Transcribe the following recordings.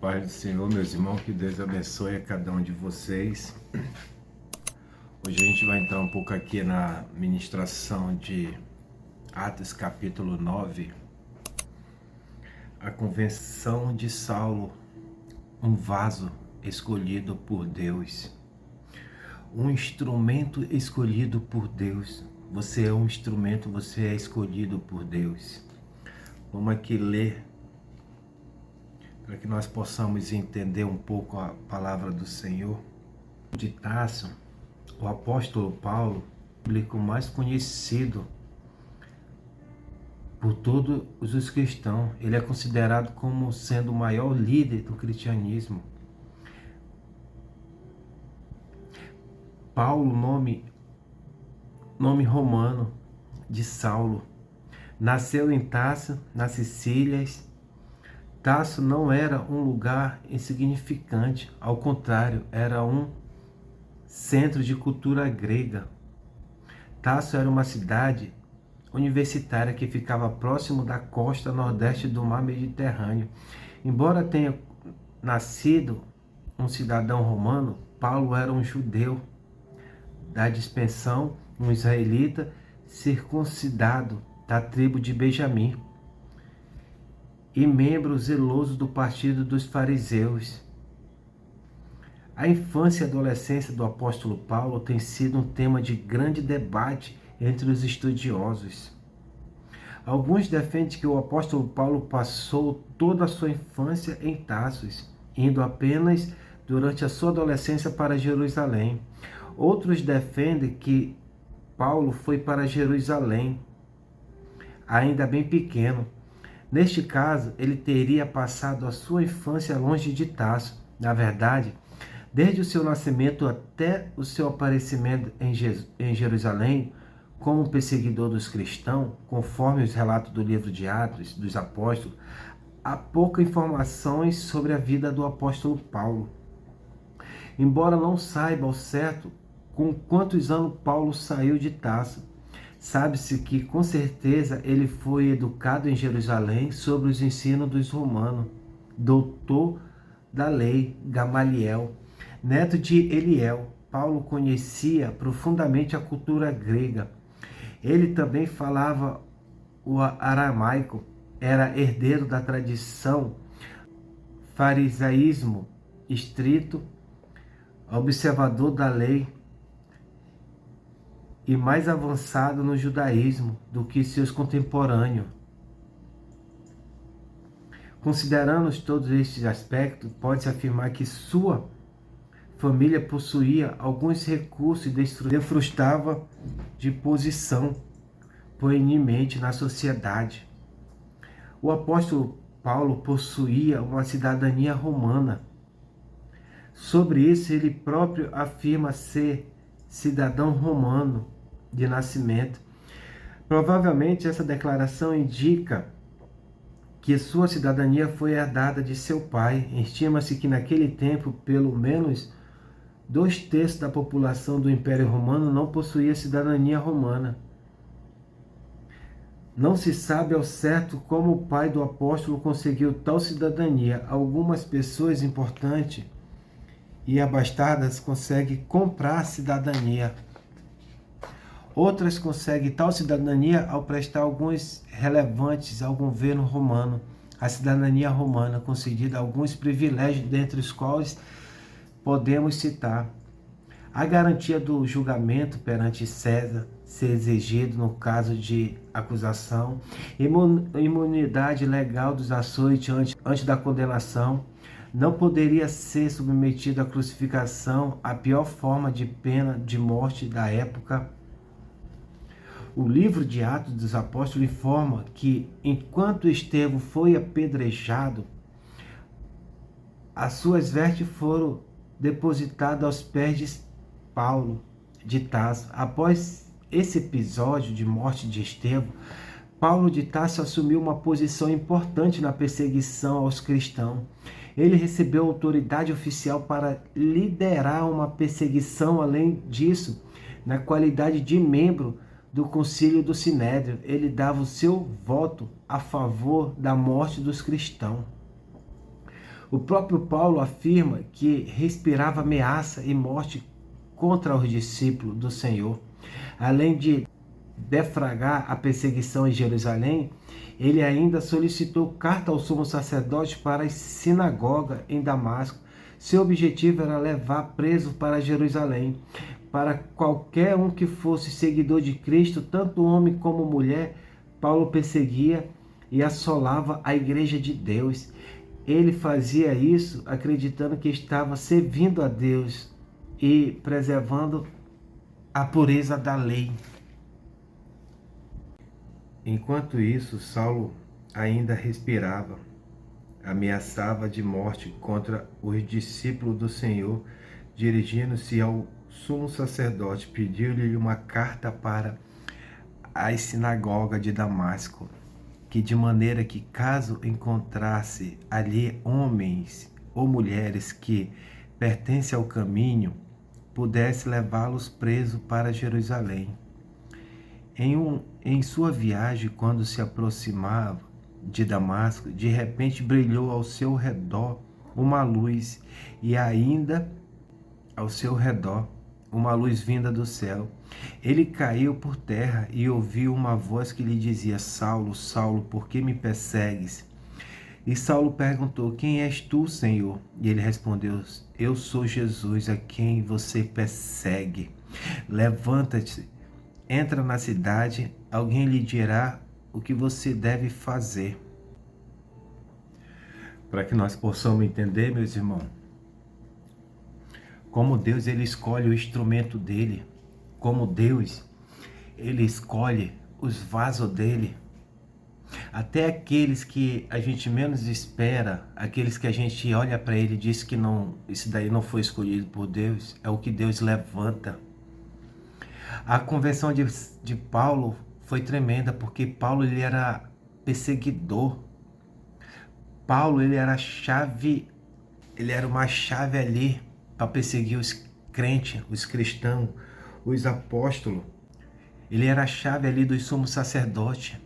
paz do Senhor, meus irmãos, que Deus abençoe a cada um de vocês. Hoje a gente vai entrar um pouco aqui na ministração de Atos capítulo 9, a convenção de Saulo, um vaso escolhido por Deus, um instrumento escolhido por Deus. Você é um instrumento, você é escolhido por Deus. Vamos aqui ler para que nós possamos entender um pouco a palavra do Senhor. De Tarso, o apóstolo Paulo, o público mais conhecido por todos os cristãos. Ele é considerado como sendo o maior líder do cristianismo. Paulo, nome romano de Saulo, nasceu em Tarso, na Sicília. Tarso não era um lugar insignificante, ao contrário, era um centro de cultura grega. Tarso era uma cidade universitária que ficava próximo da costa nordeste do mar Mediterrâneo. Embora tenha nascido um cidadão romano, Paulo era um judeu da dispersão, um israelita circuncidado da tribo de Benjamim e membro zeloso do partido dos fariseus. A infância e adolescência do apóstolo Paulo tem sido um tema de grande debate entre os estudiosos. Alguns defendem que o apóstolo Paulo passou toda a sua infância em Tarso, indo apenas durante a sua adolescência para Jerusalém. Outros defendem que Paulo foi para Jerusalém, ainda bem pequeno. Neste caso, ele teria passado a sua infância longe de Tarso. Na verdade, desde o seu nascimento até o seu aparecimento em Jerusalém, como perseguidor dos cristãos, conforme os relatos do livro de Atos dos Apóstolos, há poucas informações sobre a vida do apóstolo Paulo. Embora não saiba ao certo com quantos anos Paulo saiu de Tarso, sabe-se que, com certeza, ele foi educado em Jerusalém sobre os ensinos dos romanos. Doutor da lei, Gamaliel, neto de Eliel, Paulo conhecia profundamente a cultura grega. Ele também falava o aramaico, era herdeiro da tradição farisaísmo estrito, observador da lei, e mais avançado no judaísmo do que seus contemporâneos. Considerando todos estes aspectos, pode-se afirmar que sua família possuía alguns recursos e desfrutava de posição proeminente na sociedade. O apóstolo Paulo possuía uma cidadania romana. Sobre isso, ele próprio afirma ser cidadão romano de nascimento. Provavelmente essa declaração indica que sua cidadania foi herdada de seu pai. Estima-se que naquele tempo, pelo menos 2/3 da população do Império Romano não possuía cidadania romana. Não se sabe ao certo como o pai do apóstolo conseguiu tal cidadania. Algumas pessoas importantes e abastadas conseguem comprar cidadania. Outras conseguem tal cidadania ao prestar alguns relevantes ao governo romano. A cidadania romana concedida alguns privilégios, dentre os quais podemos citar a garantia do julgamento perante César, ser exigido no caso de acusação, imunidade legal dos açoites antes da condenação, não poderia ser submetido à crucificação, a pior forma de pena de morte da época. O livro de Atos dos Apóstolos informa que, enquanto Estevão foi apedrejado, as suas vestes foram depositadas aos pés de Paulo de Tarso. Após esse episódio de morte de Estevão, Paulo de Tarso assumiu uma posição importante na perseguição aos cristãos. Ele recebeu autoridade oficial para liderar uma perseguição. Além disso, na qualidade de membro do concílio do Sinédrio, ele dava o seu voto a favor da morte dos cristãos. O próprio Paulo afirma que respirava ameaça e morte contra os discípulos do Senhor. Além de defragrar a perseguição em Jerusalém, ele ainda solicitou carta ao sumo sacerdote para a sinagoga em Damasco. Seu objetivo era levar preso para Jerusalém. Para qualquer um que fosse seguidor de Cristo, tanto homem como mulher, Paulo perseguia e assolava a igreja de Deus. Ele fazia isso acreditando que estava servindo a Deus e preservando a pureza da lei. Enquanto isso, Saulo ainda respirava, ameaçava de morte contra os discípulos do Senhor. Dirigindo-se ao sumo sacerdote, pediu-lhe uma carta para a sinagoga de Damasco, que de maneira que, caso encontrasse ali homens ou mulheres que pertencem ao caminho, pudesse levá-los presos para Jerusalém. Em sua viagem, quando se aproximava de Damasco, de repente brilhou ao seu redor uma luz, e ainda ao seu redor uma luz vinda do céu. Ele caiu por terra e ouviu uma voz que lhe dizia: Saulo, Saulo, por que me persegues? E Saulo perguntou: Quem és tu, Senhor? E ele respondeu: Eu sou Jesus, a quem você persegue. Levanta-te, entra na cidade, alguém lhe dirá o que você deve fazer. Para que nós possamos entender, meus irmãos, como Deus ele escolhe o instrumento dele, como Deus ele escolhe os vasos dele, até aqueles que a gente menos espera, aqueles que a gente olha para ele e diz que não, esse daí não foi escolhido por Deus, é o que Deus levanta. A conversão de Paulo foi tremenda, porque Paulo ele era perseguidor. Paulo ele era uma chave ali para perseguir os crentes, os cristãos, os apóstolos. Ele era a chave ali do sumo sacerdote.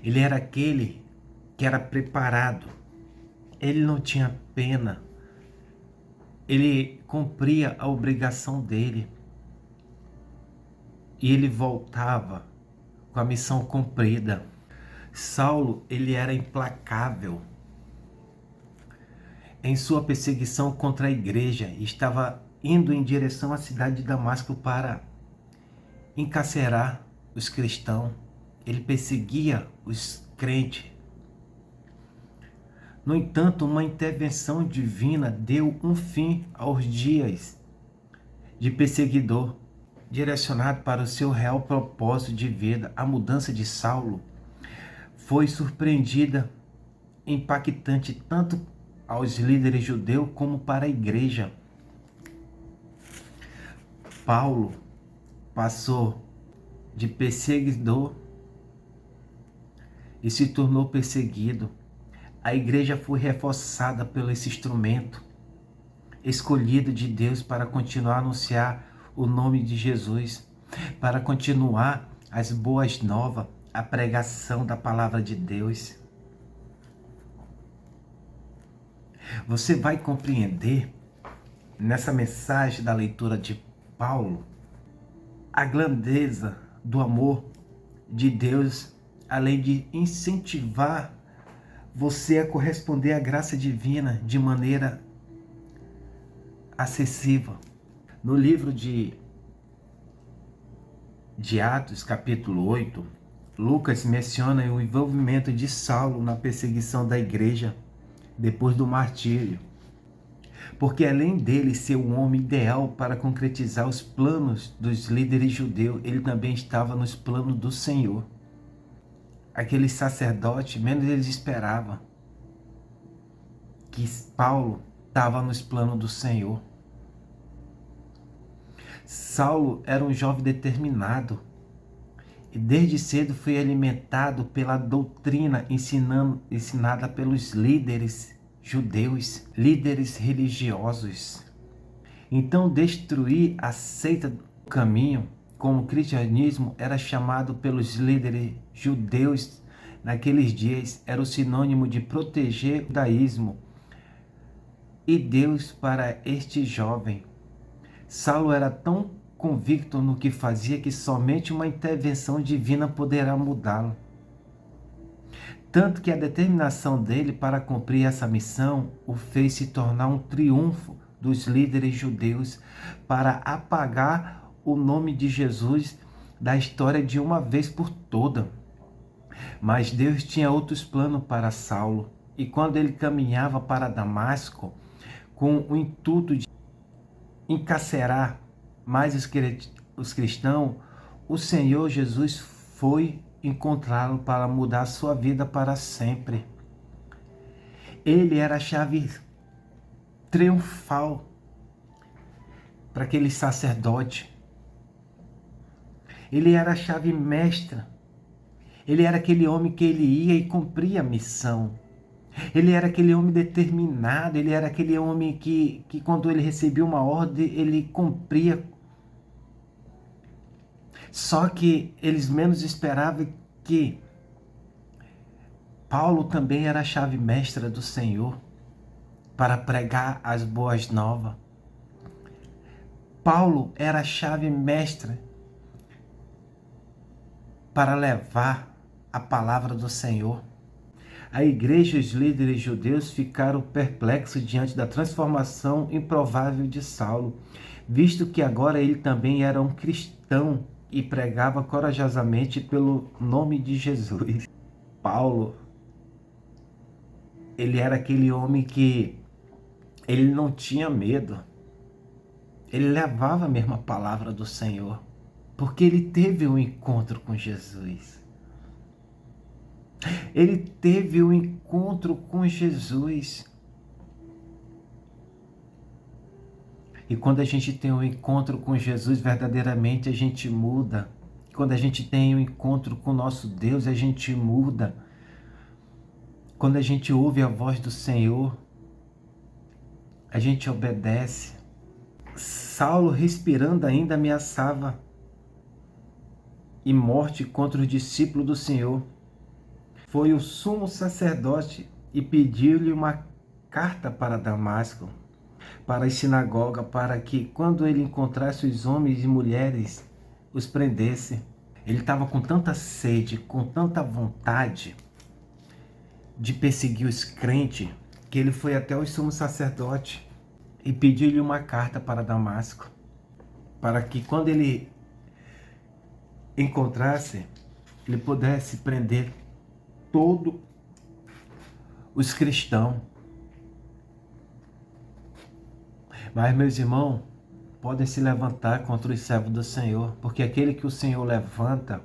Ele era aquele que era preparado. Ele não tinha pena. Ele cumpria a obrigação dele. E ele voltava com a missão cumprida. Saulo, ele era implacável em sua perseguição contra a igreja. Estava indo em direção à cidade de Damasco para encarcerar os cristãos. Ele perseguia os crentes. No entanto, uma intervenção divina deu um fim aos dias de perseguidor, direcionado para o seu real propósito de vida. A mudança de Saulo foi surpreendida, impactante tanto aos líderes judeus como para a igreja. Paulo passou de perseguidor e se tornou perseguido. A igreja foi reforçada pelo esse instrumento escolhido de Deus para continuar a anunciar o nome de Jesus, para continuar as boas novas, a pregação da palavra de Deus. Você vai compreender nessa mensagem da leitura de Paulo a grandeza do amor de Deus, além de incentivar você a corresponder à graça divina de maneira acessível. No livro de Atos, capítulo 8, Lucas menciona o envolvimento de Saulo na perseguição da igreja depois do martírio. Porque além dele ser um homem ideal para concretizar os planos dos líderes judeus, ele também estava nos planos do Senhor. Aquele sacerdote, menos eles esperavam que Paulo estava nos planos do Senhor. Saulo era um jovem determinado e desde cedo foi alimentado pela doutrina ensinada pelos líderes judeus, líderes religiosos. Então, destruir a seita do caminho, como o cristianismo era chamado pelos líderes judeus naqueles dias era o sinônimo de proteger o judaísmo e Deus para este jovem. Saulo era tão convicto no que fazia que somente uma intervenção divina poderá mudá-lo. Tanto que a determinação dele para cumprir essa missão o fez se tornar um triunfo dos líderes judeus para apagar o nome de Jesus da história de uma vez por toda. Mas Deus tinha outros planos para Saulo, e quando ele caminhava para Damasco com o intuito de encarcerar mais os cristãos, o Senhor Jesus foi encontrá-lo para mudar sua vida para sempre. Ele era a chave triunfal para aquele sacerdote. Ele era a chave mestra. Ele era aquele homem que ele ia e cumpria a missão. Ele era aquele homem determinado. Ele era aquele homem que quando ele recebia uma ordem, ele cumpria. Só que eles menos esperavam que Paulo também era a chave mestra do Senhor para pregar as boas novas. Paulo era a chave mestra para levar a palavra do Senhor. A igreja e os líderes judeus ficaram perplexos diante da transformação improvável de Saulo, visto que agora ele também era um cristão e pregava corajosamente pelo nome de Jesus. Paulo, ele era aquele homem que ele não tinha medo. Ele levava mesmo a palavra do Senhor, porque ele teve um encontro com Jesus. Ele teve um encontro com Jesus. E quando a gente tem um encontro com Jesus, verdadeiramente a gente muda. Quando a gente tem um encontro com o nosso Deus, a gente muda. Quando a gente ouve a voz do Senhor, a gente obedece. Saulo, respirando ainda, ameaçava e morte contra os discípulos do Senhor. Foi o sumo sacerdote e pediu-lhe uma carta para Damasco, para a sinagoga, para que quando ele encontrasse os homens e mulheres, os prendesse. Ele estava com tanta sede, com tanta vontade de perseguir os crentes, que ele foi até o sumo sacerdote e pediu-lhe uma carta para Damasco, para que quando ele encontrasse, ele pudesse prender todos os cristãos. Mas, meus irmãos, podem se levantar contra os servos do Senhor, porque aquele que o Senhor levanta,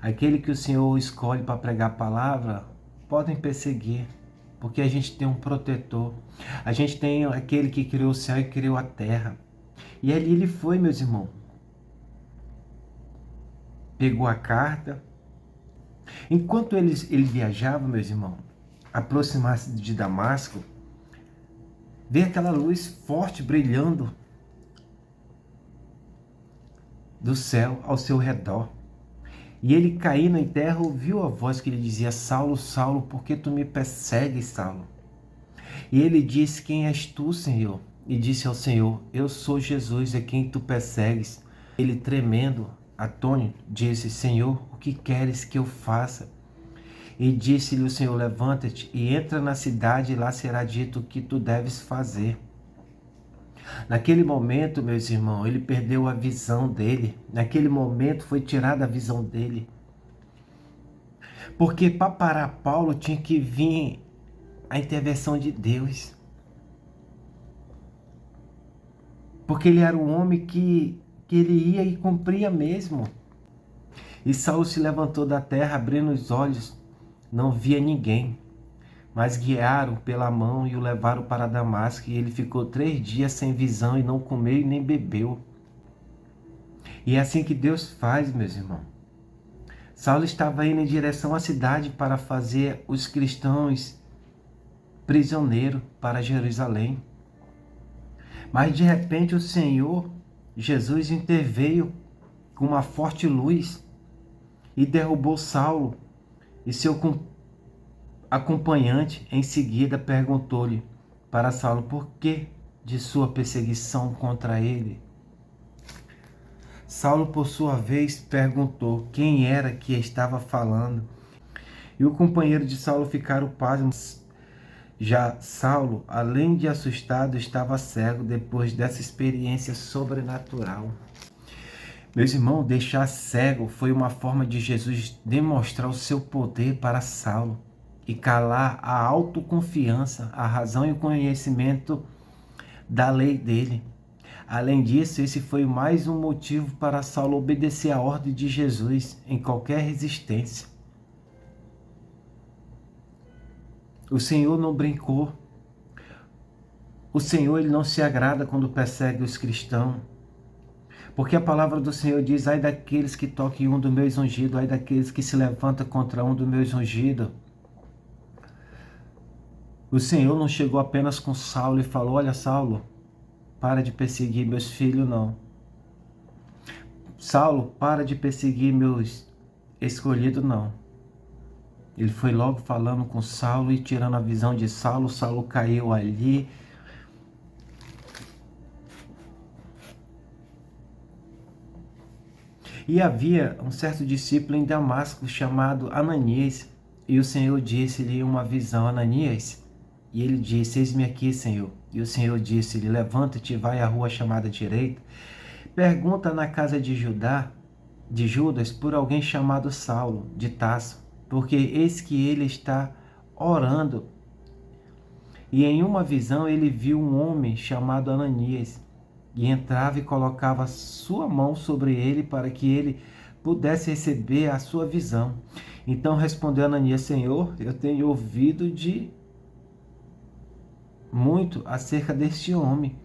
aquele que o Senhor escolhe para pregar a palavra, podem perseguir, porque a gente tem um protetor. A gente tem aquele que criou o céu e criou a terra. E ali ele foi, meus irmãos. Pegou a carta. Enquanto ele viajava, meus irmãos, aproximar-se de Damasco, veio aquela luz forte brilhando do céu ao seu redor. E ele, caindo em terra, ouviu a voz que lhe dizia: Saulo, Saulo, por que tu me persegues, Saulo? E ele disse: quem és tu, Senhor? E disse ao Senhor: eu sou Jesus, a quem tu persegues. Ele, tremendo, atônito, disse: Senhor, o que queres que eu faça? E disse-lhe o Senhor: levanta-te e entra na cidade, e lá será dito o que tu deves fazer. Naquele momento, meus irmãos, ele perdeu a visão dele. Naquele momento foi tirada a visão dele. Porque para parar Paulo tinha que vir a intervenção de Deus. Porque ele era um homem que ele ia e cumpria mesmo. E Saulo se levantou da terra, abrindo os olhos, não via ninguém. Mas guiaram pela mão e o levaram para Damasco, e ele ficou 3 dias sem visão e não comeu e nem bebeu. E é assim que Deus faz, meus irmãos. Saulo estava indo em direção à cidade para fazer os cristãos prisioneiros para Jerusalém. Mas de repente o Senhor Jesus interveio com uma forte luz e derrubou Saulo E seu acompanhante em seguida perguntou-lhe para Saulo por que de sua perseguição contra ele. Saulo, por sua vez, perguntou quem era que estava falando. E o companheiro de Saulo ficaram pasmos. Já Saulo, além de assustado, estava cego depois dessa experiência sobrenatural. Meus irmãos, deixar cego foi uma forma de Jesus demonstrar o seu poder para Saulo e calar a autoconfiança, a razão e o conhecimento da lei dele. Além disso, esse foi mais um motivo para Saulo obedecer à ordem de Jesus em qualquer resistência. O Senhor não brincou. O Senhor, ele não se agrada quando persegue os cristãos. Porque a palavra do Senhor diz: ai daqueles que toquem um dos meus ungidos, ai daqueles que se levantam contra um dos meus ungidos. O Senhor não chegou apenas com Saulo e falou: olha, Saulo, para de perseguir meus filhos, não. Saulo, para de perseguir meus escolhidos, não. Ele foi logo falando com Saulo e tirando a visão de Saulo. Saulo caiu ali. E havia um certo discípulo em Damasco chamado Ananias. E o Senhor disse-lhe uma visão: Ananias. E ele disse: eis-me aqui, Senhor. E o Senhor disse-lhe: levanta-te e vai à rua chamada direita. Pergunta na casa de Judas, por alguém chamado Saulo, de Tarso, porque eis que ele está orando. E em uma visão ele viu um homem chamado Ananias, e entrava e colocava sua mão sobre ele para que ele pudesse receber a sua visão. Então respondeu Ananias: Senhor, eu tenho ouvido muito acerca deste homem.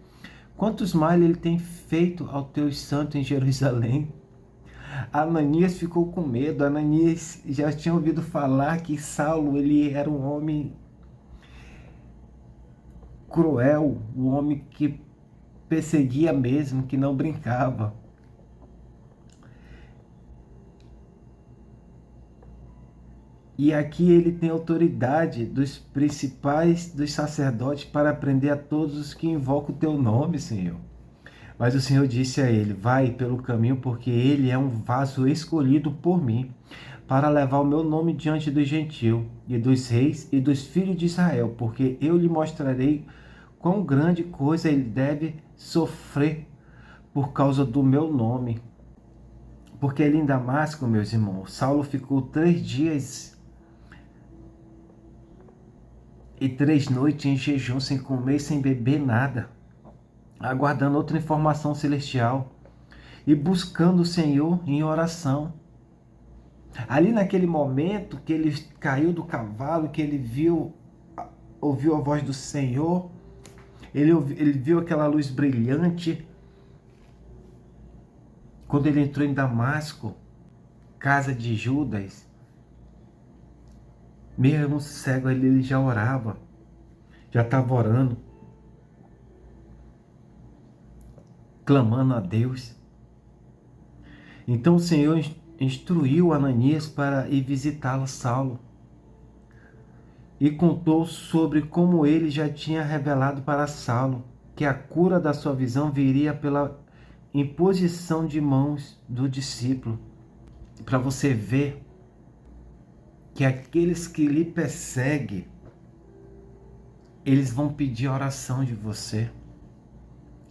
Quantos males ele tem feito ao teu santo em Jerusalém? Ananias ficou com medo. Ananias já tinha ouvido falar que Saulo, ele era um homem cruel, um homem que perseguia mesmo, que não brincava. E aqui ele tem autoridade dos principais, dos sacerdotes, para prender a todos os que invocam o teu nome, Senhor. Mas o Senhor disse a ele: vai pelo caminho, porque ele é um vaso escolhido por mim, para levar o meu nome diante dos gentios, e dos reis, e dos filhos de Israel, porque eu lhe mostrarei quão grande coisa ele deve sofrer por causa do meu nome. Porque ali em Damasco, meus irmãos, Saulo ficou 3 dias e 3 noites em jejum, sem comer e sem beber nada, aguardando outra informação celestial e buscando o Senhor em oração. Ali naquele momento que ele caiu do cavalo, que ele ouviu a voz do Senhor, ele viu aquela luz brilhante. Quando ele entrou em Damasco, casa de Judas, mesmo cego, ele já orava, já estava orando, clamando a Deus. Então o Senhor instruiu Ananias para ir visitá-lo, Saulo, e contou sobre como ele já tinha revelado para Saulo que a cura da sua visão viria pela imposição de mãos do discípulo. Para você ver que aqueles que lhe perseguem, eles vão pedir oração de você.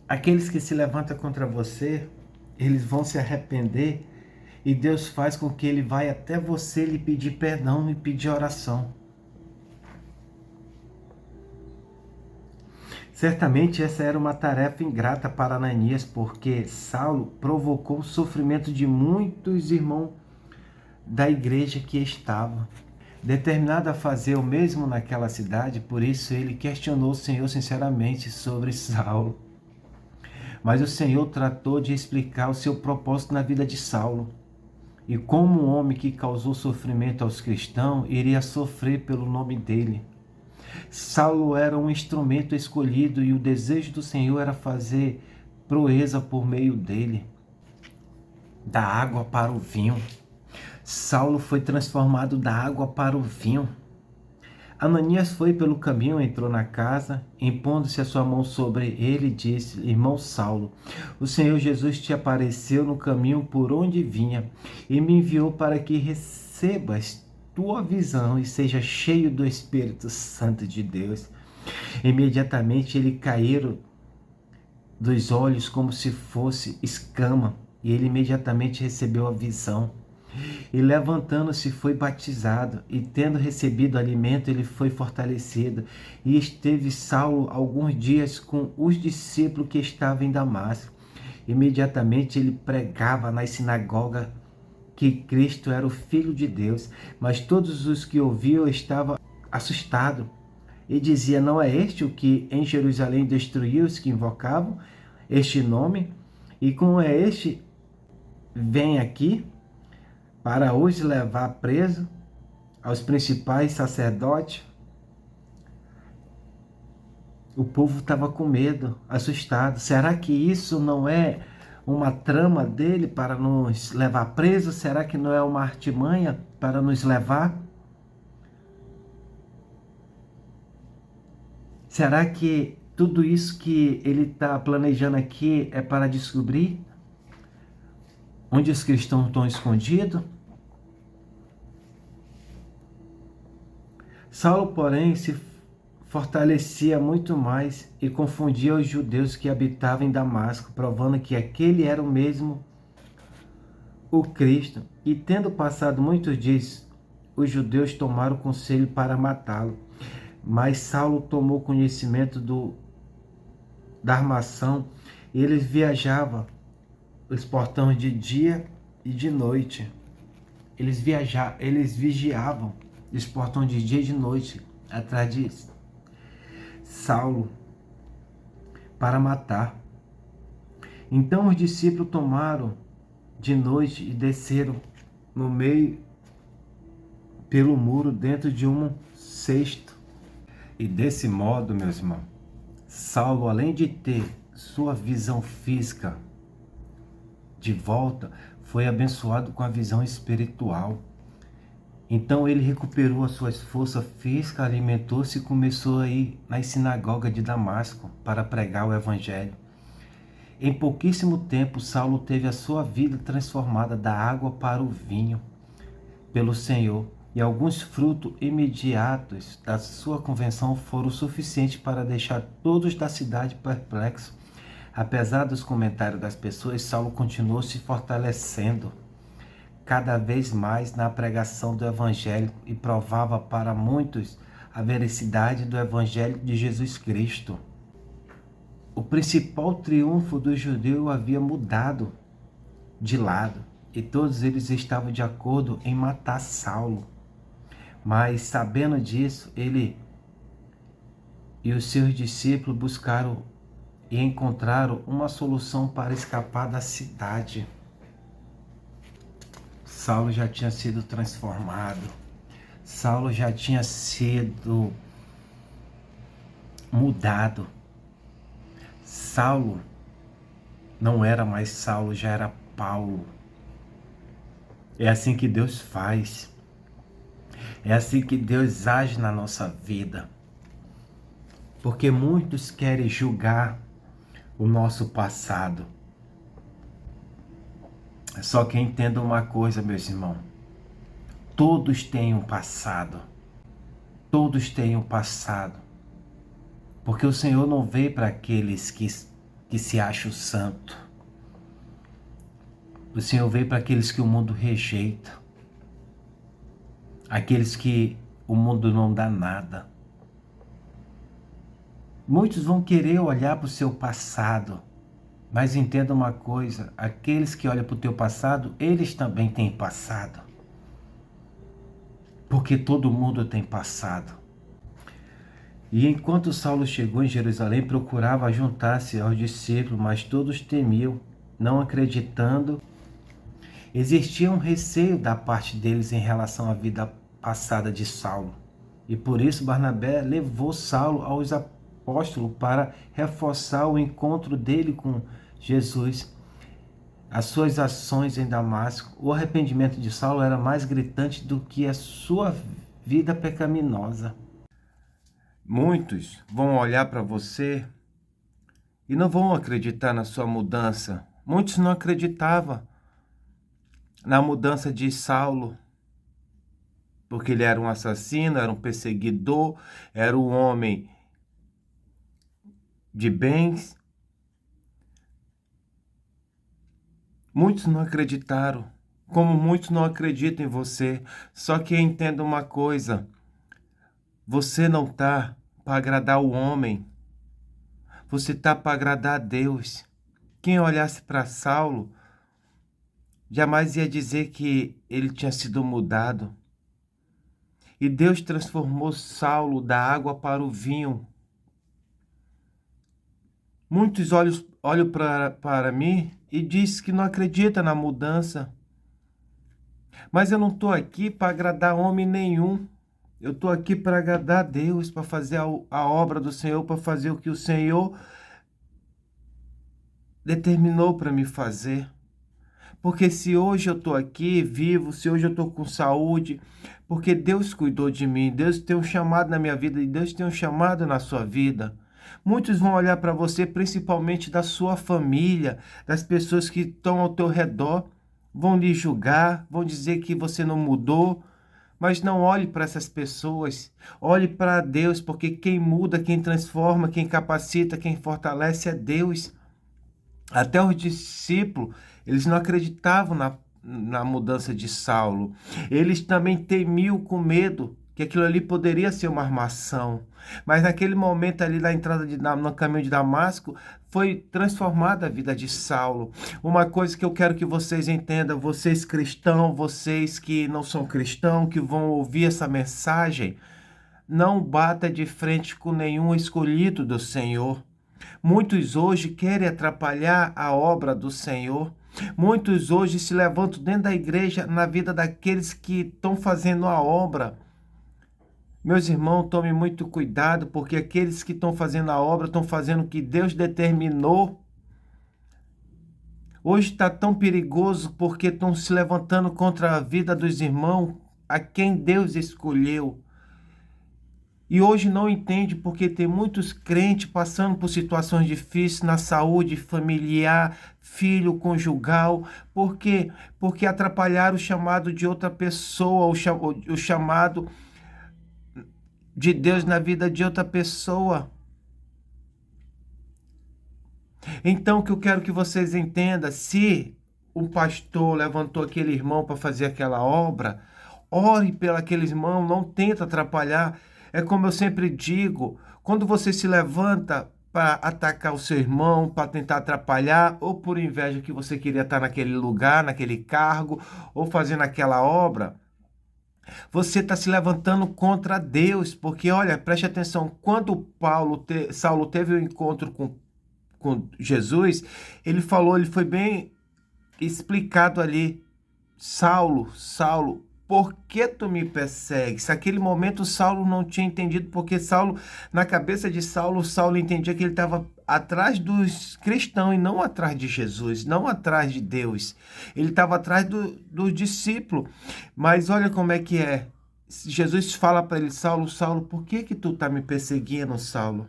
Aqueles que se levantam contra você, eles vão se arrepender, e Deus faz com que ele vá até você lhe pedir perdão e pedir oração. Certamente essa era uma tarefa ingrata para Ananias, porque Saulo provocou o sofrimento de muitos irmãos da igreja que estava. Determinado a fazer o mesmo naquela cidade, por isso ele questionou o Senhor sinceramente sobre Saulo. Mas o Senhor tratou de explicar o seu propósito na vida de Saulo, e como um homem que causou sofrimento aos cristãos iria sofrer pelo nome dele. Saulo era um instrumento escolhido, e o desejo do Senhor era fazer proeza por meio dele, da água para o vinho. Saulo foi transformado da água para o vinho. Ananias foi pelo caminho, entrou na casa, impondo-se a sua mão sobre ele, disse: Irmão Saulo, o Senhor Jesus te apareceu no caminho por onde vinha e me enviou para que recebas tua visão e seja cheio do Espírito Santo de Deus. Imediatamente ele caíram dos olhos como se fosse escama, e ele imediatamente recebeu a visão. E levantando-se foi batizado, e tendo recebido alimento ele foi fortalecido. E esteve Saulo alguns dias com os discípulos que estavam em Damasco. Imediatamente ele pregava nas sinagogas que Cristo era o Filho de Deus, mas todos os que ouviam estavam assustados. E dizia: não é este o que em Jerusalém destruiu os que invocavam este nome? E como é este, vem aqui para os levar preso aos principais sacerdotes? O povo estava com medo, assustado. Será que isso não é uma trama dele para nos levar preso? Será que não é uma artimanha para nos levar? Será que tudo isso que ele está planejando aqui é para descobrir onde os cristãos estão escondidos? Saulo, porém, se fortalecia muito mais e confundia os judeus que habitavam em Damasco, provando que aquele era o mesmo o Cristo. E tendo passado muitos dias, os judeus tomaram conselho para matá-lo. Mas Saulo tomou conhecimento da armação, e eles viajavam os portões de dia e de noite. Eles vigiavam os portões de dia e de noite atrás de Saulo para matar. Então os discípulos tomaram de noite e desceram no meio pelo muro dentro de um cesto. E desse modo, meus irmãos, Saulo, além de ter sua visão física de volta, foi abençoado com a visão espiritual. Então ele recuperou as suas forças físicas, alimentou-se e começou a ir nas sinagogas de Damasco para pregar o evangelho. Em pouquíssimo tempo, Saulo teve a sua vida transformada da água para o vinho pelo Senhor. E alguns frutos imediatos da sua conversão foram suficientes para deixar todos da cidade perplexos. Apesar dos comentários das pessoas, Saulo continuou se fortalecendo cada vez mais na pregação do Evangelho e provava para muitos a veracidade do Evangelho de Jesus Cristo. O principal triunfo do judeu havia mudado de lado e todos eles estavam de acordo em matar Saulo. Mas, sabendo disso, ele e os seus discípulos buscaram e encontraram uma solução para escapar da cidade. Saulo já tinha sido transformado. Saulo já tinha sido mudado. Saulo não era mais Saulo, já era Paulo. É assim que Deus faz. É assim que Deus age na nossa vida. Porque muitos querem julgar o nosso passado. Só que entenda uma coisa, meus irmãos. Todos têm um passado. Todos têm um passado. Porque o Senhor não veio para aqueles que se acham santo. O Senhor veio para aqueles que o mundo rejeita. Aqueles que o mundo não dá nada. Muitos vão querer olhar para o seu passado, mas entenda uma coisa, aqueles que olham para o teu passado, eles também têm passado. Porque todo mundo tem passado. E enquanto Saulo chegou em Jerusalém, procurava juntar-se aos discípulos, mas todos temiam, não acreditando. Existia um receio da parte deles em relação à vida passada de Saulo. E por isso Barnabé levou Saulo aos apóstolos para reforçar o encontro dele com Jesus. as suas ações em Damasco, o arrependimento de Saulo era mais gritante do que a sua vida pecaminosa. Muitos vão olhar para você e não vão acreditar na sua mudança. Muitos não acreditavam na mudança de Saulo, porque ele era um assassino, era um perseguidor, era um homem de bens. Muitos não acreditaram, como muitos não acreditam em você. Só que entenda uma coisa, você não está para agradar o homem, você está para agradar a Deus. Quem olhasse para Saulo jamais ia dizer que ele tinha sido mudado. E Deus transformou Saulo da água para o vinho. Muitos olham para mim e dizem que não acreditam na mudança. Mas eu não estou aqui para agradar homem nenhum. Eu estou aqui para agradar a Deus, para fazer a obra do Senhor, para fazer o que o Senhor determinou para me fazer. Porque se hoje eu estou aqui vivo, se hoje eu estou com saúde, porque Deus cuidou de mim, Deus tem um chamado na minha vida e Deus tem um chamado na sua vida. Muitos vão olhar para você, principalmente da sua família, das pessoas que estão ao teu redor, vão lhe julgar, vão dizer que você não mudou, mas não olhe para essas pessoas, olhe para Deus, porque quem muda, quem transforma, quem capacita, quem fortalece é Deus. Até os discípulos, eles não acreditavam na mudança de Saulo. Eles também temiam com medo que aquilo ali poderia ser uma armação. Mas naquele momento ali na entrada no caminho de Damasco, foi transformada a vida de Saulo. Uma coisa que eu quero que vocês entendam, vocês cristãos, vocês que não são cristãos, que vão ouvir essa mensagem, não bata de frente com nenhum escolhido do Senhor. Muitos hoje querem atrapalhar a obra do Senhor. Muitos hoje se levantam dentro da igreja na vida daqueles que estão fazendo a obra. Meus irmãos, tome muito cuidado, porque aqueles que estão fazendo a obra estão fazendo o que Deus determinou. Hoje está tão perigoso porque estão se levantando contra a vida dos irmãos a quem Deus escolheu. E hoje não entende porque tem muitos crentes passando por situações difíceis na saúde familiar, filho, conjugal. Por quê? Porque atrapalharam o chamado de outra pessoa, o chamado de Deus na vida de outra pessoa. Então, o que eu quero que vocês entendam, se um pastor levantou aquele irmão para fazer aquela obra, ore pelo aquele irmão, não tenta atrapalhar. É como eu sempre digo, quando você se levanta para atacar o seu irmão, para tentar atrapalhar, ou por inveja que você queria estar naquele lugar, naquele cargo, ou fazendo aquela obra, você está se levantando contra Deus, porque olha, preste atenção, quando Saulo teve um encontro com Jesus, ele falou, ele foi bem explicado ali, Saulo, Saulo, por que tu me persegues? Naquele momento Saulo não tinha entendido, porque Saulo, na cabeça de Saulo, Saulo entendia que ele estava atrás dos cristãos e não atrás de Jesus, não atrás de Deus. Ele estava atrás do discípulo. Mas olha como é que é. Jesus fala para ele, Saulo, Saulo, por que tu está me perseguindo, Saulo?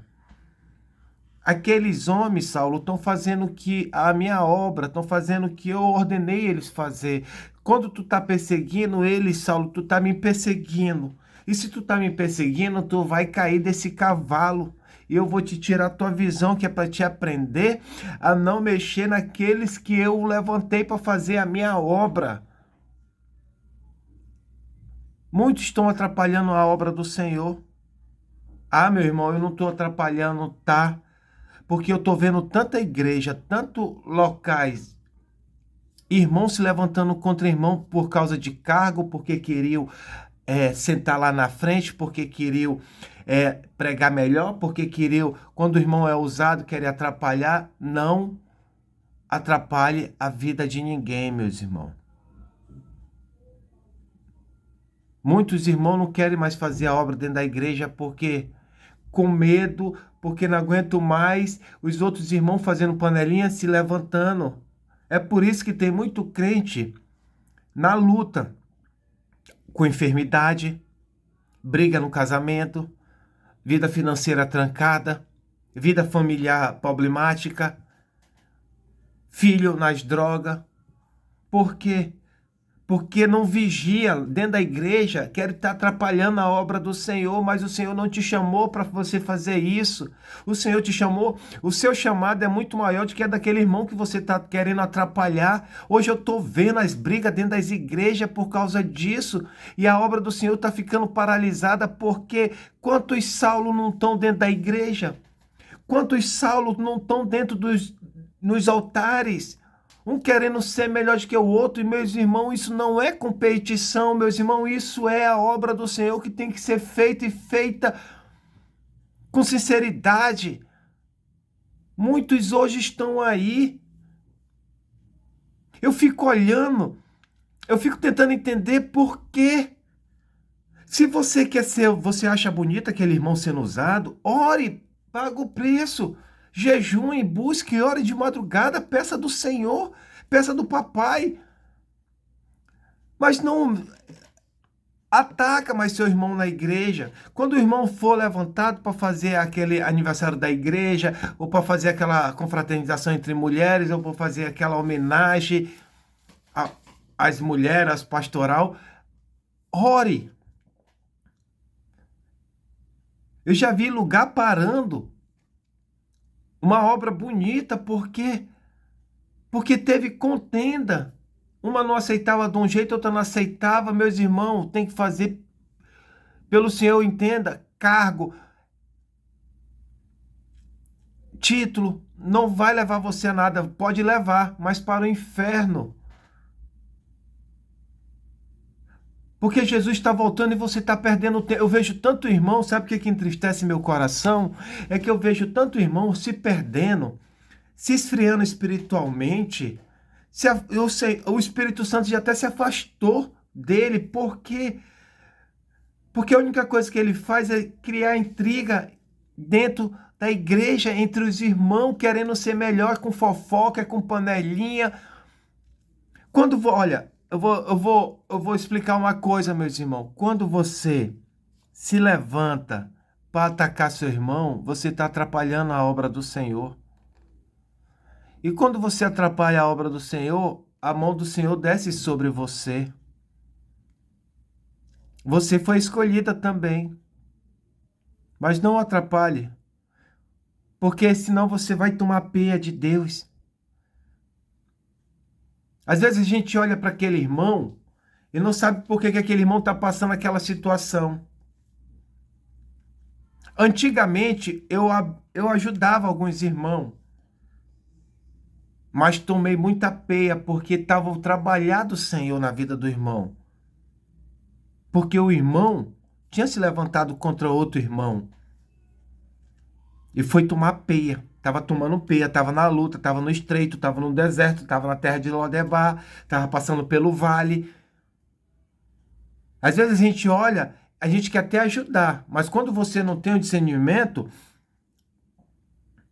Aqueles homens, Saulo, estão fazendo a minha obra, estão fazendo o que eu ordenei eles fazer. Quando tu está perseguindo eles, Saulo, tu está me perseguindo. E se tu está me perseguindo, tu vai cair desse cavalo. E eu vou te tirar a tua visão, que é para te aprender a não mexer naqueles que eu levantei para fazer a minha obra. Muitos estão atrapalhando a obra do Senhor. Ah, meu irmão, eu não estou atrapalhando, tá? Porque eu estou vendo tanta igreja, tanto locais, irmãos se levantando contra irmão por causa de cargo, porque queriam sentar lá na frente, porque queriam pregar melhor, porque queriam, quando o irmão é usado, querem atrapalhar. Não atrapalhe a vida de ninguém, meus irmãos. Muitos irmãos não querem mais fazer a obra dentro da igreja porque com medo, porque não aguento mais os outros irmãos fazendo panelinha, se levantando. É por isso que tem muito crente na luta com enfermidade, briga no casamento, vida financeira trancada, vida familiar problemática, filho nas drogas. Por quê? Porque não vigia dentro da igreja, quer estar atrapalhando a obra do Senhor, mas o Senhor não te chamou para você fazer isso. O Senhor te chamou, o seu chamado é muito maior do que a daquele irmão que você está querendo atrapalhar. Hoje eu estou vendo as brigas dentro das igrejas por causa disso, e a obra do Senhor está ficando paralisada porque quantos Saulo não estão dentro da igreja? Quantos Saulo não estão dentro nos altares? Um querendo ser melhor do que o outro, e meus irmãos, isso não é competição, meus irmãos, isso é a obra do Senhor que tem que ser feita e feita com sinceridade. Muitos hoje estão aí. Eu fico olhando, eu fico tentando entender por quê. Se você quer ser, você acha bonito aquele irmão sendo usado, ore, paga o preço. Jejum, busque, ore de madrugada, peça do Senhor, peça do papai. Mas não ataca mais seu irmão na igreja. Quando o irmão for levantado para fazer aquele aniversário da igreja, ou para fazer aquela confraternização entre mulheres, ou para fazer aquela homenagem às mulheres, às pastoral, ore. Eu já vi lugar parando uma obra bonita, porque teve contenda. Uma não aceitava de um jeito, outra não aceitava. Meus irmãos, tem que fazer pelo Senhor, entenda, cargo, título, não vai levar você a nada. Pode levar, mas para o inferno. Porque Jesus está voltando e você está perdendo tempo. Eu vejo tanto irmão, sabe o que entristece meu coração? É que eu vejo tanto irmão se perdendo, se esfriando espiritualmente. Eu sei, o Espírito Santo já até se afastou dele. Por quê? Porque a única coisa que ele faz é criar intriga dentro da igreja, entre os irmãos, querendo ser melhor com fofoca, com panelinha. Olha, eu vou explicar uma coisa, meus irmãos. Quando você se levanta para atacar seu irmão, você está atrapalhando a obra do Senhor. E quando você atrapalha a obra do Senhor, a mão do Senhor desce sobre você. Você foi escolhida também. Mas não atrapalhe, porque senão você vai tomar peia de Deus. Às vezes a gente olha para aquele irmão e não sabe por que aquele irmão está passando aquela situação. Antigamente eu ajudava alguns irmãos, mas tomei muita peia porque estava o trabalhar do Senhor na vida do irmão. Porque o irmão tinha se levantado contra outro irmão e foi tomar peia. Estava tomando peia, estava na luta, estava no estreito, estava no deserto, estava na terra de Lodebar, estava passando pelo vale. Às vezes a gente olha, a gente quer até ajudar, mas quando você não tem o discernimento,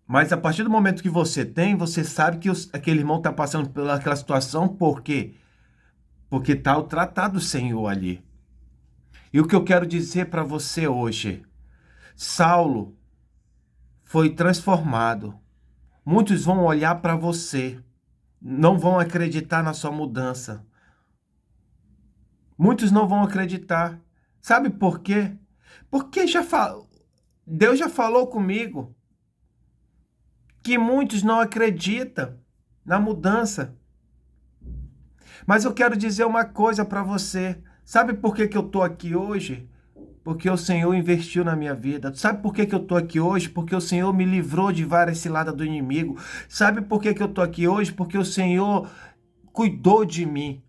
mas a partir do momento que você tem, você sabe que aquele irmão está passando pelaquela situação, por quê? Porque está o tratado do Senhor ali. E o que eu quero dizer para você hoje, Saulo foi transformado. Muitos vão olhar para você, não vão acreditar na sua mudança. Muitos não vão acreditar. Sabe por quê? Porque Deus já falou comigo que muitos não acreditam na mudança. Mas eu quero dizer uma coisa para você. Sabe por que eu estou aqui hoje? Porque o Senhor investiu na minha vida. Sabe por que eu estou aqui hoje? Porque o Senhor me livrou de várias ciladas do inimigo. Sabe por que eu estou aqui hoje? Porque o Senhor cuidou de mim.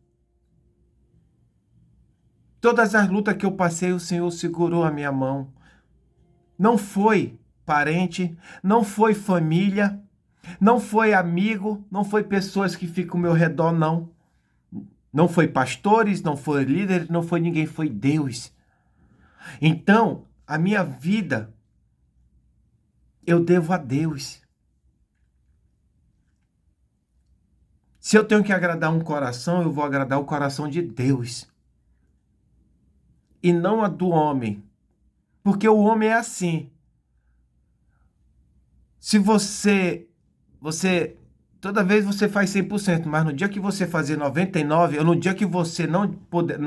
Todas as lutas que eu passei, o Senhor segurou a minha mão. Não foi parente, não foi família, não foi amigo, não foi pessoas que ficam ao meu redor, não. Não foi pastores, não foi líderes, não foi ninguém, foi Deus. Então, a minha vida, eu devo a Deus. Se eu tenho que agradar um coração, eu vou agradar o coração de Deus e não a do homem, porque o homem é assim. Se você toda vez você faz 100%, mas no dia que você fazer 99, ou no dia que você não poder,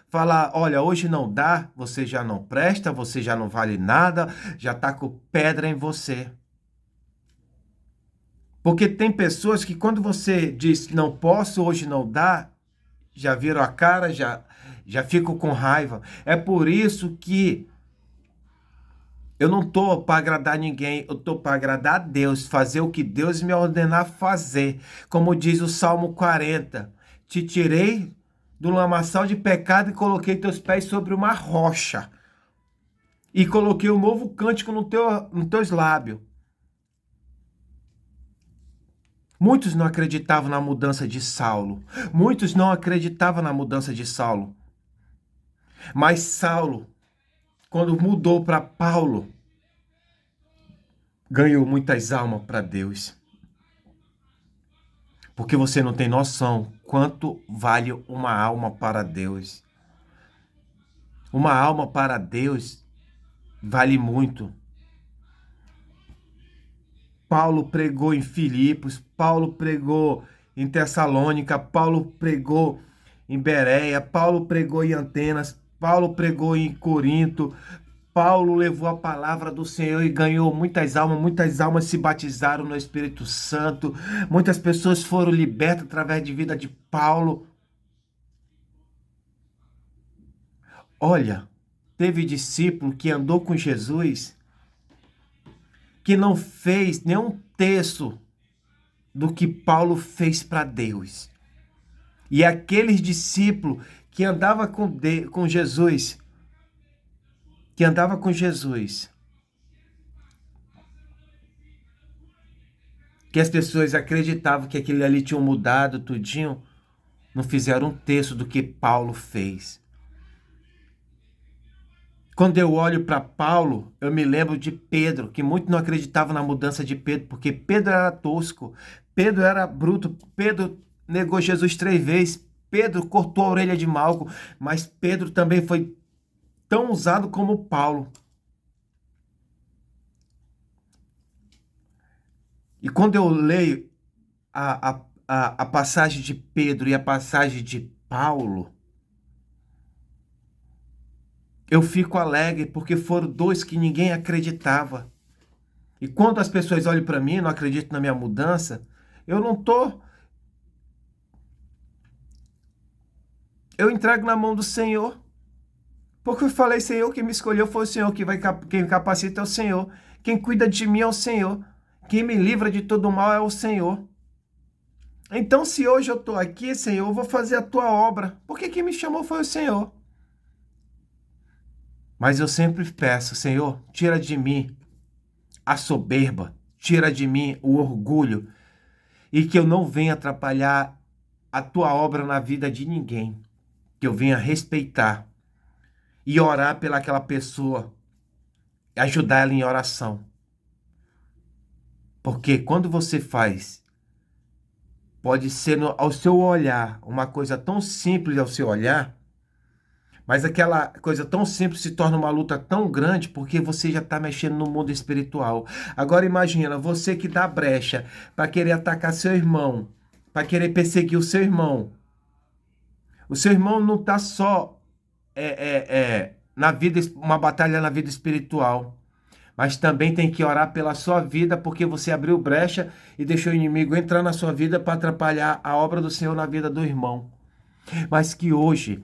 falar, olha, hoje não dá, você já não presta, você já não vale nada, já tá com pedra em você. Porque tem pessoas que quando você diz não posso, hoje não dá, já viram a cara, já ficam com raiva. É por isso que eu não tô para agradar ninguém, eu tô para agradar a Deus, fazer o que Deus me ordenar fazer. Como diz o Salmo 40, te tirei do lamaçal de pecado e coloquei teus pés sobre uma rocha. E coloquei um novo cântico nos teus lábios. Muitos não acreditavam na mudança de Saulo. Muitos não acreditavam na mudança de Saulo. Mas Saulo, quando mudou para Paulo, ganhou muitas almas para Deus. Porque você não tem noção quanto vale uma alma para Deus. Uma alma para Deus vale muito. Paulo pregou em Filipos, Paulo pregou em Tessalônica, Paulo pregou em Bereia, Paulo pregou em Atenas, Paulo pregou em Corinto. Paulo levou a palavra do Senhor e ganhou muitas almas se batizaram no Espírito Santo, muitas pessoas foram libertas através de vida de Paulo. Olha, teve discípulo que andou com Jesus, que não fez nenhum terço do que Paulo fez para Deus. E aqueles discípulos que andavam com Jesus, que as pessoas acreditavam que aquele ali tinha mudado tudinho, não fizeram um terço do que Paulo fez. Quando eu olho para Paulo, eu me lembro de Pedro, que muito não acreditava na mudança de Pedro, porque Pedro era tosco, Pedro era bruto, Pedro negou Jesus 3 vezes, Pedro cortou a orelha de Malco, mas Pedro também foi tão usado como Paulo. E quando eu leio a passagem de Pedro e a passagem de Paulo, eu fico alegre porque foram dois que ninguém acreditava. E quando as pessoas olham para mim, não acreditam na minha mudança, eu não tô. Eu entrego na mão do Senhor. Porque eu falei, Senhor, quem me escolheu foi o Senhor, quem me capacita é o Senhor. Quem cuida de mim é o Senhor. Quem me livra de todo mal é o Senhor. Então, se hoje eu estou aqui, Senhor, eu vou fazer a tua obra. Porque quem me chamou foi o Senhor. Mas eu sempre peço, Senhor, tira de mim a soberba, tira de mim o orgulho e que eu não venha atrapalhar a tua obra na vida de ninguém, que eu venha respeitar e orar pelaquela pessoa, ajudar ela em oração. Porque quando você faz, pode ser ao seu olhar, uma coisa tão simples ao seu olhar, mas aquela coisa tão simples se torna uma luta tão grande porque você já está mexendo no mundo espiritual. Agora imagina, você que dá brecha para querer atacar seu irmão, para querer perseguir o seu irmão. O seu irmão não está só na vida, uma batalha na vida espiritual, mas também tem que orar pela sua vida porque você abriu brecha e deixou o inimigo entrar na sua vida para atrapalhar a obra do Senhor na vida do irmão. Mas que hoje,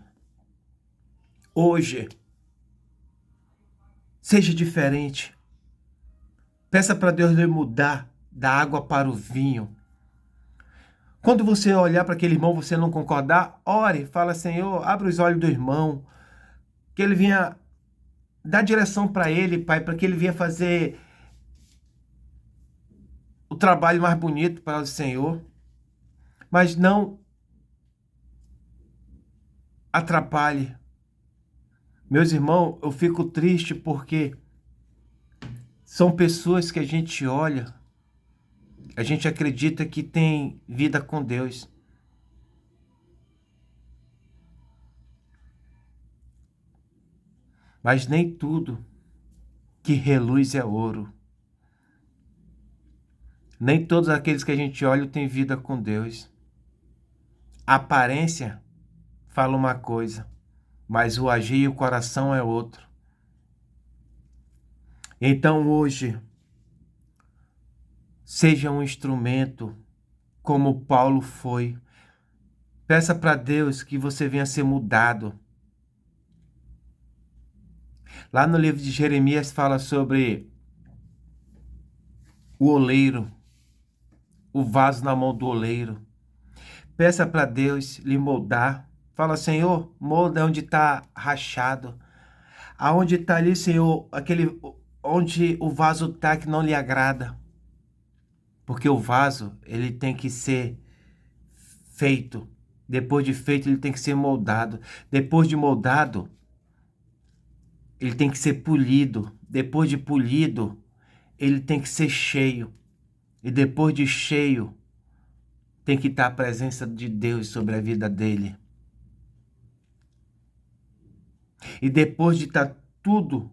seja diferente. Peça para Deus lhe mudar da água para o vinho. Quando você olhar para aquele irmão, você não concordar, ore, fala, Senhor, abre os olhos do irmão, que ele venha dar direção para ele, Pai, para que ele venha fazer o trabalho mais bonito para o Senhor, mas não atrapalhe. Meus irmãos, eu fico triste porque são pessoas que a gente olha, A gente acredita que tem vida com Deus. Mas nem tudo que reluz é ouro. Nem todos aqueles que a gente olha têm vida com Deus. A aparência fala uma coisa, mas o agir e o coração é outro. Então hoje, seja um instrumento como Paulo foi. Peça para Deus que você venha ser mudado. Lá no livro de Jeremias fala sobre o oleiro, o vaso na mão do oleiro. Peça para Deus lhe moldar. Fala, Senhor, molda onde está rachado. Aonde está ali, Senhor, onde o vaso está que não lhe agrada. Porque o vaso, ele tem que ser feito. Depois de feito, ele tem que ser moldado. Depois de moldado, ele tem que ser polido. Depois de polido, ele tem que ser cheio. E depois de cheio, tem que estar a presença de Deus sobre a vida dele. E depois de estar tudo,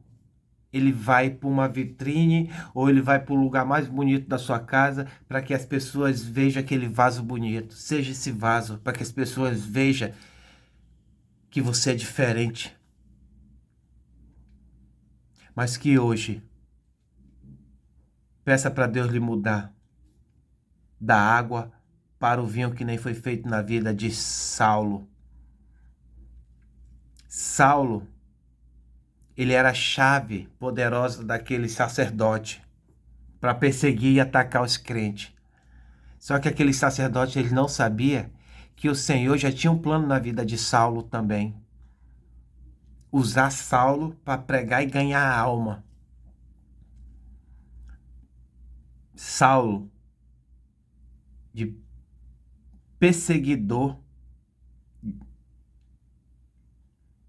ele vai para uma vitrine ou ele vai para o lugar mais bonito da sua casa para que as pessoas vejam aquele vaso bonito. Seja esse vaso para que as pessoas vejam que você é diferente. Mas que hoje, peça para Deus lhe mudar da água para o vinho que nem foi feito na vida de Saulo. Saulo, ele era a chave poderosa daquele sacerdote para perseguir e atacar os crentes. Só que aquele sacerdote, ele não sabia que o Senhor já tinha um plano na vida de Saulo também. Usar Saulo para pregar e ganhar a alma. Saulo, de perseguidor,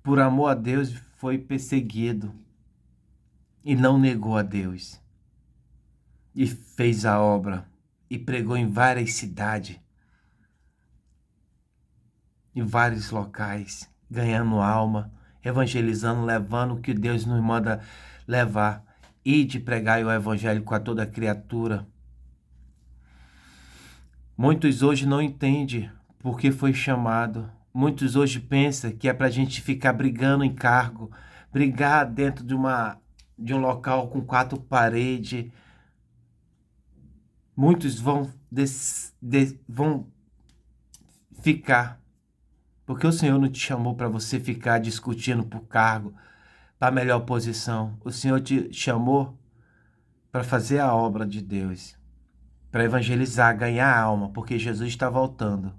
por amor a Deus, foi perseguido e não negou a Deus. E fez a obra e pregou em várias cidades, em vários locais, ganhando alma, evangelizando, levando o que Deus nos manda levar. E de pregar o evangelho com toda criatura. Muitos hoje não entendem por que foi chamado. Muitos hoje pensam que é para a gente ficar brigando em cargo, brigar dentro de um local com 4 paredes. Muitos vão ficar, porque o Senhor não te chamou para você ficar discutindo por cargo, para melhor posição. O Senhor te chamou para fazer a obra de Deus, para evangelizar, ganhar alma, porque Jesus está voltando.